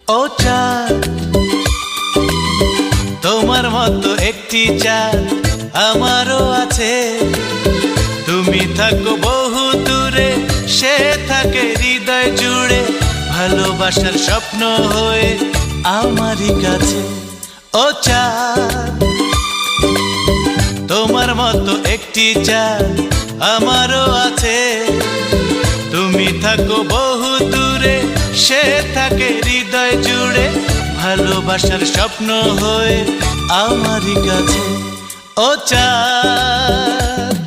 ও চাঁদ, তোমার মতো একটি চাঁদ আমারও আছে। তুমি থাকো বহু দূরে, সে থাকে হৃদয় জুড়ে, ভালোবাসার স্বপ্ন হয়ে আমারই কাছে। ও চাঁদ, তোমার মতো একটি চাঁদ আমারও আছে। তুমি থাকো বহু দূরে, সে থাকে হৃদয় জুড়ে, ভালোবাসার স্বপ্ন হয়ে আমারই কাছে। ও চাঁদ।